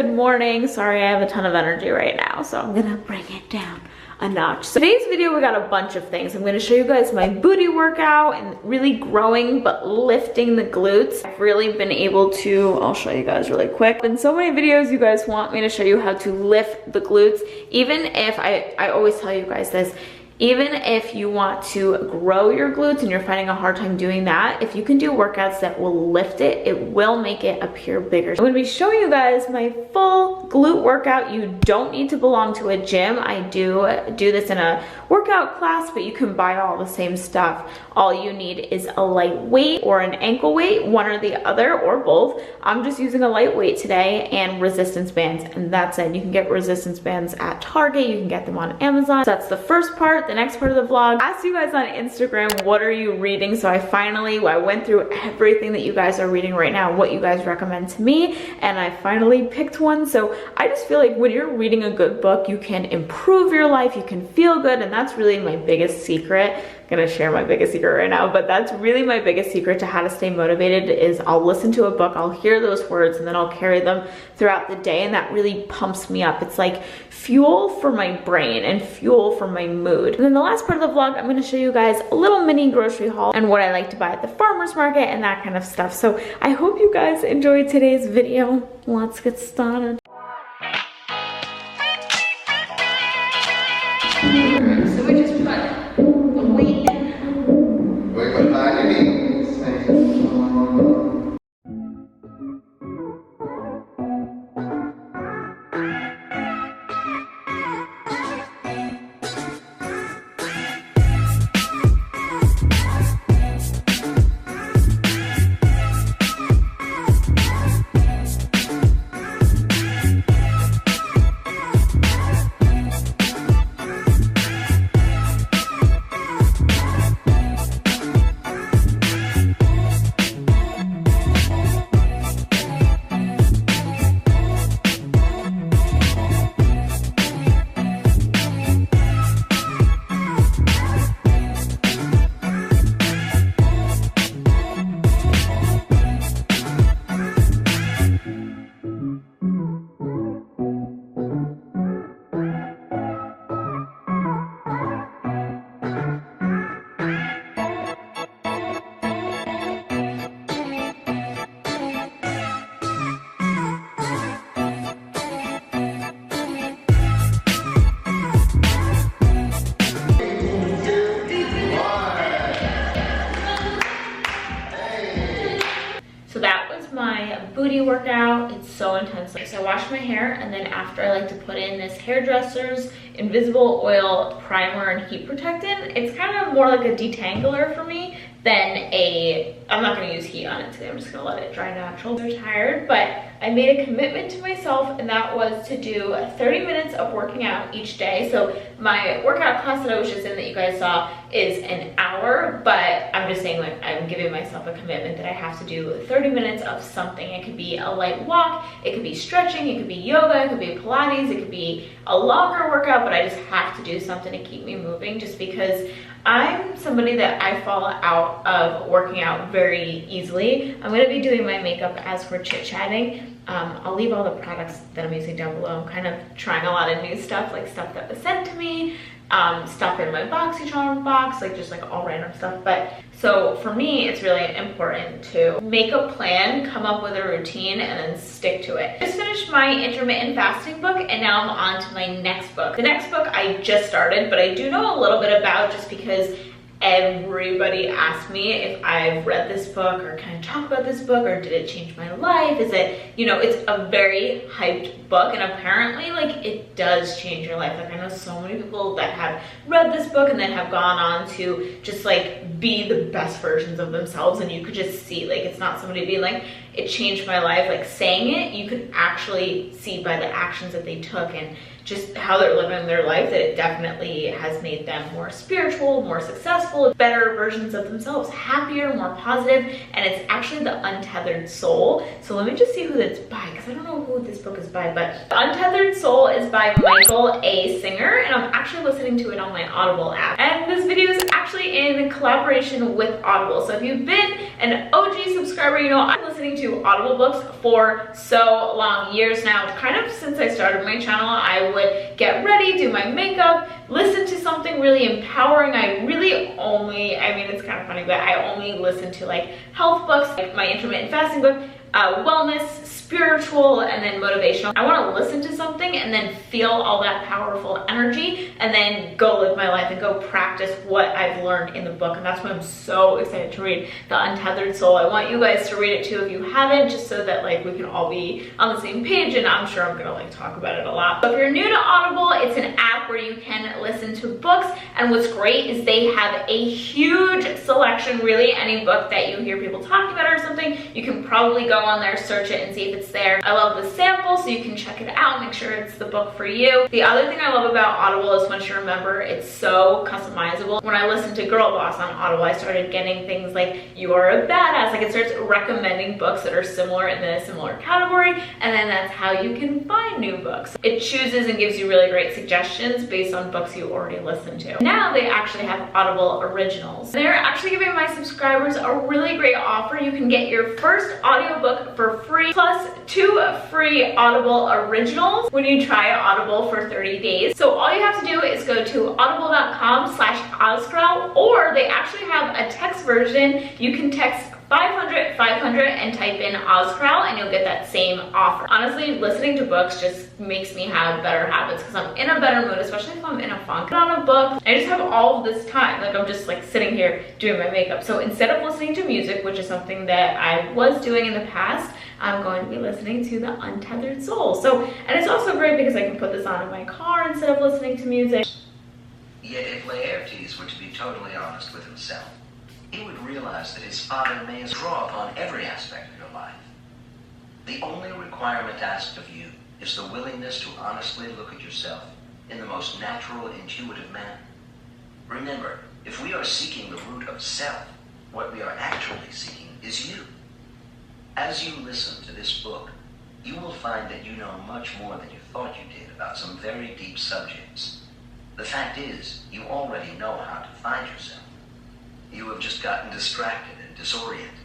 good morning. Sorry, I have a ton of energy right now, so I'm gonna bring it down a notch. So today's video, we got a bunch of things. I'm gonna show you guys my booty workout and really growing but lifting the glutes. I've really been able to, I'll show you guys really quick. In so many videos, you guys want me to show you how to lift the glutes. Even if, I always tell you guys this, even if you want to grow your glutes and you're finding a hard time doing that, if you can do workouts that will lift it, it will make it appear bigger. I'm gonna be showing you guys my full glute workout. You don't need to belong to a gym. I do this in a workout class, but you can buy all the same stuff. All you need is a light weight or an ankle weight, one or the other, or both. I'm just using a light weight today and resistance bands, and that's it. You can get resistance bands at Target, you can get them on Amazon. So that's the first part. The next part of the vlog, I asked you guys on Instagram, what are you reading? So I went through everything that you guys are reading right now, what you guys recommend to me, and I finally picked one. So I just feel like when you're reading a good book, you can improve your life, you can feel good, and that's really my biggest secret. I'm gonna share my biggest secret right now, but that's really my biggest secret to how to stay motivated is I'll listen to a book, I'll hear those words, and then I'll carry them throughout the day, and that really pumps me up. It's like fuel for my brain and fuel for my mood. And then the last part of the vlog, I'm gonna show you guys a little mini grocery haul and what I like to buy at the farmer's market and that kind of stuff. So I hope you guys enjoyed today's video. Let's get started. So we just put the weight in. Wait, what time you need? My booty workout. It's so intense. So I wash my hair, and then after I like to put in this hairdresser's invisible oil primer and heat protectant. It's kind of more like a detangler for me than I'm not gonna use heat on it today. I'm just gonna let it dry natural. I'm tired, but I made a commitment to myself, and that was to do 30 minutes of working out each day. So my workout class that I was just in that you guys saw is an hour, but I'm just saying, like, I'm giving myself a commitment that I have to do 30 minutes of something. It could be a light walk, it could be stretching, it could be yoga, it could be Pilates, it could be a longer workout, but I just have to do something to keep me moving, just because I'm somebody that I fall out of working out very easily. I'm gonna be doing my makeup as we're chit-chatting. I'll leave all the products that I'm using down below. I'm kind of trying a lot of new stuff, like stuff that was sent to me, stuff in my boxycharm box, like just like all random stuff. But so for me, it's really important to make a plan, come up with a routine, and then stick to it. I just finished my intermittent fasting book, and now I'm on to my next book. The next book I just started, but I do know a little bit about, just because everybody asked me if I've read this book or can I talk about this book, or did it change my life? Is it, you know, it's a very hyped book, and apparently like it does change your life. Like I know so many people that have read this book and then have gone on to just like be the best versions of themselves, and you could just see, like, it's not somebody being like, it changed my life, like saying it, you could actually see by the actions that they took and just how they're living their life that it definitely has made them more spiritual, more successful, better versions of themselves, happier, more positive, and it's actually the Untethered Soul. So let me just see who that's by, because I don't know who this book is by, but Untethered Soul is by Michael A. Singer, and I'm actually listening to it on my Audible app. And this this video is actually in collaboration with Audible. So if you've been an OG subscriber, you know I'm listening to Audible books for so long, years now. Kind of since I started my channel, I would get ready, do my makeup, listen to something really empowering. I really only, I mean, it's kind of funny, but I only listen to like health books, like my intermittent fasting book, wellness, spiritual, and then motivational. I want to listen to something and then feel all that powerful energy and then go live my life and go practice what I've learned in the book. And that's why I'm so excited to read The Untethered Soul. I want you guys to read it too if you haven't, just so that like we can all be on the same page, and I'm sure I'm gonna like talk about it a lot. So if you're new to Audible, it's an app where you can listen to books, and what's great is they have a huge selection. Really, any book that you hear people talking about or something, you can probably go on there, search it, and see if it's there. I love the sample, so you can check it out, make sure it's the book for you. The other thing I love about Audible is, once you remember, it's so customizable. When I listened to Girl Boss on Audible, I started getting things like You Are a Badass. Like, it starts recommending books that are similar in a similar category, and then that's how you can find new books. It chooses and gives you really great suggestions based on books you already listened to. Now they actually have Audible Originals. They're actually giving my subscribers a really great offer. You can get your first audiobook for free, plus 2 free Audible Originals when you try Audible for 30 days. So all you have to do is go to audible.com/Ozgirl, or they actually have a text version. You can text 500 500 and type in Ozgirl and you'll get that same offer. Honestly, listening to books just makes me have better habits because I'm in a better mood, especially if I'm in a funk. Put on a book, I just have all of this time. Like, I'm just like sitting here doing my makeup. So instead of listening to music, which is something that I was doing in the past, I'm going to be listening to The Untethered Soul. So, and it's also great because I can put this on in my car instead of listening to music. Yet if Laertes were to be totally honest with himself, he would realize that his father may draw upon every aspect of your life. The only requirement asked of you is the willingness to honestly look at yourself in the most natural, intuitive manner. Remember, if we are seeking the root of self, what we are actually seeking is you. As you listen to this book, you will find that you know much more than you thought you did about some very deep subjects. The fact is, you already know how to find yourself. You have just gotten distracted and disoriented.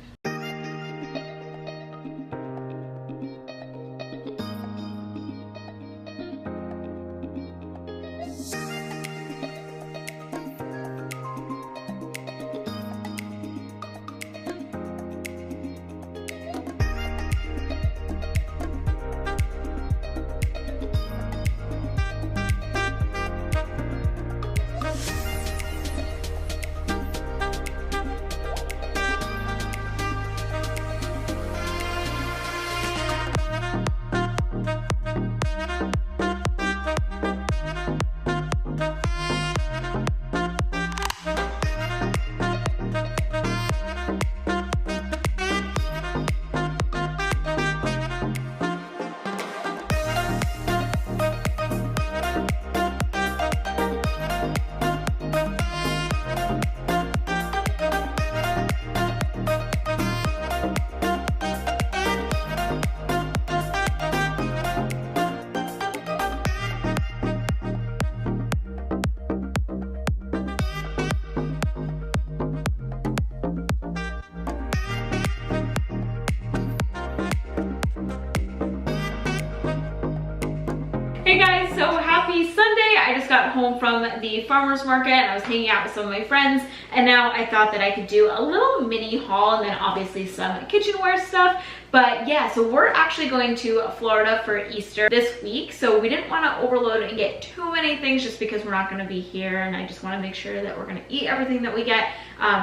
Hey guys, so happy Sunday. I just got home from the farmer's market and I was hanging out with some of my friends, and now I thought that I could do a little mini haul and then obviously some kitchenware stuff. But yeah, so we're actually going to Florida for Easter this week, so we didn't want to overload and get too many things just because we're not going to be here, and I just want to make sure that we're going to eat everything that we get.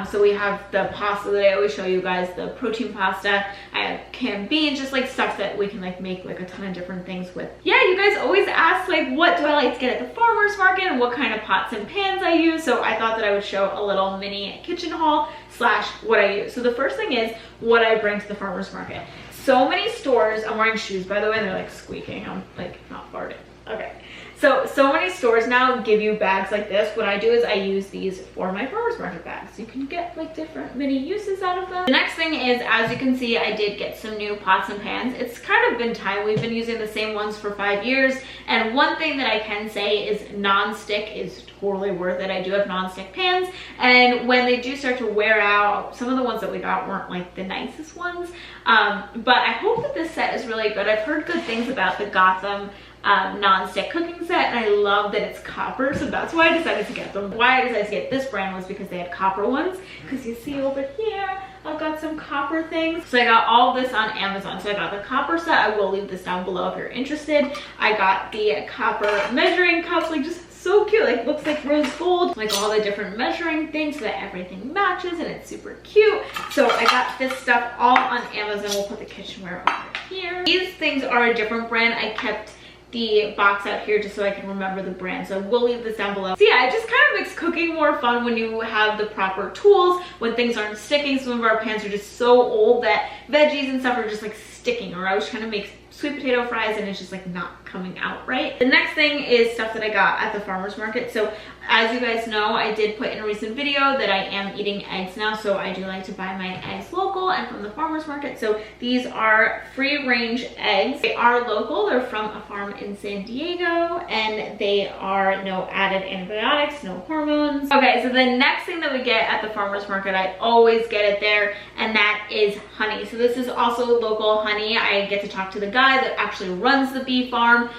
So we have the pasta that I always show you guys, the protein pasta. I have canned beans, just like stuff that we can like make like a ton of different things with. Yeah, you guys always ask like what do I like to get at the farmer's market and what kind of pots and pans I use, so I thought that I would show a little mini kitchen haul slash what I use. So the first thing is what I bring to the farmer's market. So many stores, I'm wearing shoes by the way, and they're like squeaking, I'm like not farting. Okay. So many stores now give you bags like this. What I do is I use these for my farmer's market bags. You can get like different mini uses out of them. The next thing is, as you can see, I did get some new pots and pans. It's kind have been time. We've been using the same ones for 5 years. And one thing that I can say is non-stick is totally worth it. I do have non-stick pans, and when they do start to wear out, some of the ones that we got weren't like the nicest ones. But I hope that this set is really good. I've heard good things about the Gotham non-stick cooking set, and I love that it's copper, so that's why I decided to get them. Why I decided to get this brand was because they had copper ones, because you see over here I've got some copper things. So I got all this on Amazon. So I got the copper set. I will leave this down below if you're interested. I got the copper measuring cups, like just so cute, like looks like rose gold, like all the different measuring things so that everything matches, and it's super cute. So I got this stuff all on Amazon. We'll put the kitchenware over here. These things are a different brand. I kept the box out here just so I can remember the brand, so we'll leave this down below. So yeah, it just kind of makes cooking more fun when you have the proper tools, when things aren't sticking. Some of our pans are just so old that veggies and stuff are just like sticking, or I was trying to make sweet potato fries and it's just like not coming out right. The next thing is stuff that I got at the farmer's market. So as you guys know, I did put in a recent video that I am eating eggs now, so I do like to buy my eggs local and from the farmer's market. So these are free range eggs. They are local, they're from a farm in San Diego, and they are no added antibiotics, no hormones. Okay, so the next thing that we get at the farmer's market, I always get it there, and that is honey. So this is also local honey. I get to talk to the guy that actually runs the bee farm.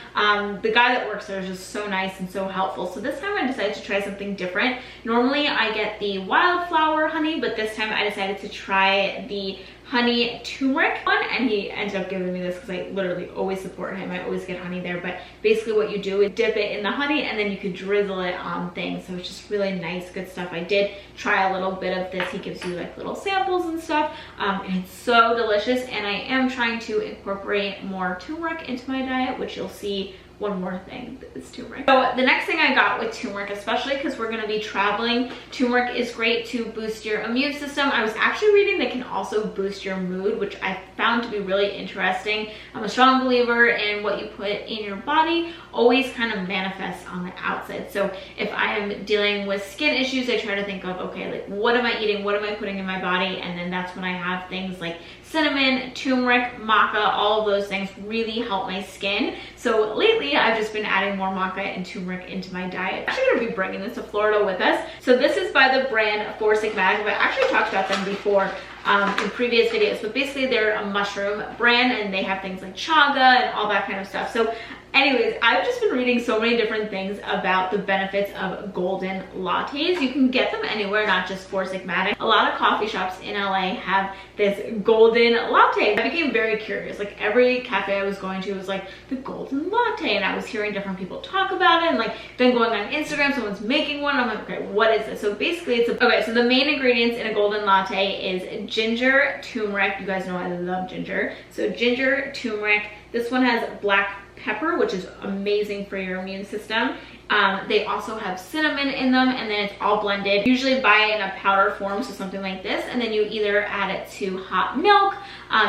The guy that works there is just so nice and so helpful. So this time I decided to try something different. Normally I get the wildflower honey, but this time I decided to try the honey turmeric one, and he ended up giving me this because I literally always support him. I always get honey there, but basically what you do is dip it in the honey and then you could drizzle it on things. So it's just really nice, good stuff. I did try a little bit of this. He gives you like little samples and stuff, and it's so delicious. And I am trying to incorporate more turmeric into my diet, which you'll see one more thing is turmeric. So the next thing I got with turmeric, especially because we're going to be traveling, turmeric is great to boost your immune system. I was actually reading that can also boost your mood, which I found to be really interesting. I'm a strong believer in what you put in your body always kind of manifests on the outside. So if I am dealing with skin issues, I try to think of, okay, like what am I eating? What am I putting in my body? And then that's when I have things like cinnamon, turmeric, maca, all of those things really help my skin. So lately I've just been adding more maca and turmeric into my diet. I'm actually going to be bringing this to Florida with us. So this is by the brand Four Sigmatic. I actually talked about them before in previous videos, but basically they're a mushroom brand and they have things like chaga and all that kind of stuff. So anyways, I've just been reading so many different things about the benefits of golden lattes. You can get them anywhere, not just Four Sigmatic. A lot of coffee shops in LA have this golden latte. I became very curious. Like every cafe I was going to was like the golden latte, and I was hearing different people talk about it, and like then going on Instagram, someone's making one. I'm like, okay, what is this? So basically it's okay, so the main ingredients in a golden latte is ginger, turmeric. You guys know I love ginger. So ginger, turmeric. This one has black pepper, which is amazing for your immune system. They also have cinnamon in them, and then it's all blended. Usually buy it in a powder form, so something like this, and then you either add it to hot milk,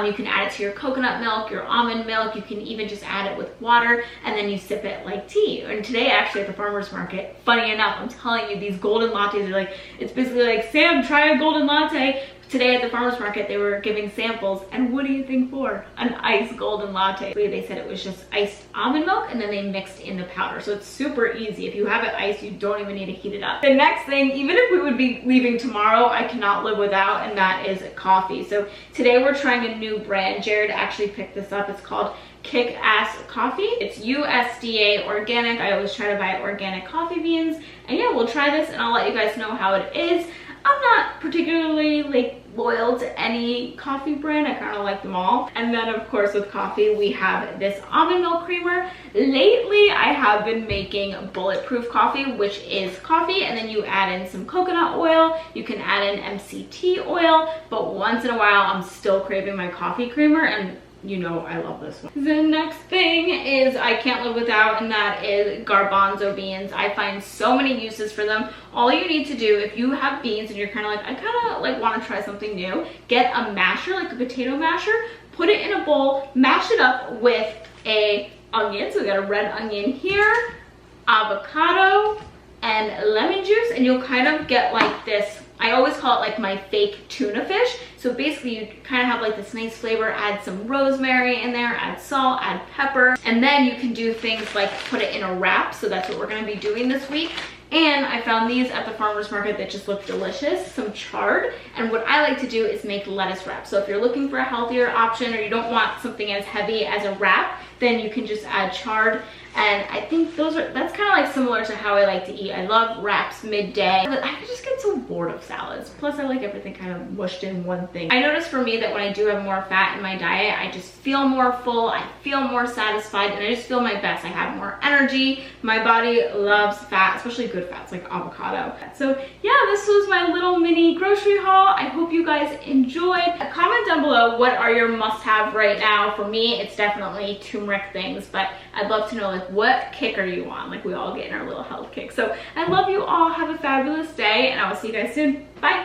you can add it to your coconut milk, your almond milk, you can even just add it with water, and then you sip it like tea. And today actually at the farmer's market, funny enough, I'm telling you, these golden lattes are like, it's basically like, Sam, try a golden latte. Today at the farmer's market, they were giving samples, and what do you think for? An iced golden latte. They said it was just iced almond milk, and then they mixed in the powder. So it's super easy. If you have it iced, you don't even need to heat it up. The next thing, even if we would be leaving tomorrow, I cannot live without, and that is coffee. So today we're trying a new brand. Jared actually picked this up. It's called Kick-Ass Coffee. It's USDA organic. I always try to buy organic coffee beans. And yeah, we'll try this, and I'll let you guys know how it is. I'm not particularly like loyal to any coffee brand. I kind of like them all. And then of course with coffee, we have this almond milk creamer. Lately, I have been making bulletproof coffee, which is coffee, and then you add in some coconut oil. You can add in MCT oil, but once in a while, I'm still craving my coffee creamer, and you know I love this one. The next thing is I can't live without, and that is garbanzo beans. I find so many uses for them. All you need to do, if you have beans and you're kind of like, I kind of like want to try something new, get a masher, like a potato masher, put it in a bowl, mash it up with a onion. So we got a red onion here, avocado, and lemon juice, and you'll kind of get like this I always call it like my fake tuna fish. So basically you kind of have like this nice flavor, add some rosemary in there, add salt, add pepper, and then you can do things like put it in a wrap. So that's what we're gonna be doing this week. And I found these at the farmer's market that just look delicious, some chard. And what I like to do is make lettuce wraps. So if you're looking for a healthier option or you don't want something as heavy as a wrap, then you can just add chard. And I think that's kind of like similar to how I like to eat. I love wraps midday. I just get so bored of salads. Plus I like everything kind of mushed in one thing. I notice for me that when I do have more fat in my diet, I just feel more full, I feel more satisfied, and I just feel my best. I have more energy. My body loves fat, especially good fats like avocado. So yeah, this was my little mini grocery haul. I hope you guys enjoyed. Comment down below, what are your must-have right now? For me, it's definitely turmeric things, but I'd love to know like what kick are you on? Like we all get in our little health kick. So I love you all. Have a fabulous day, and I will see you guys soon. Bye.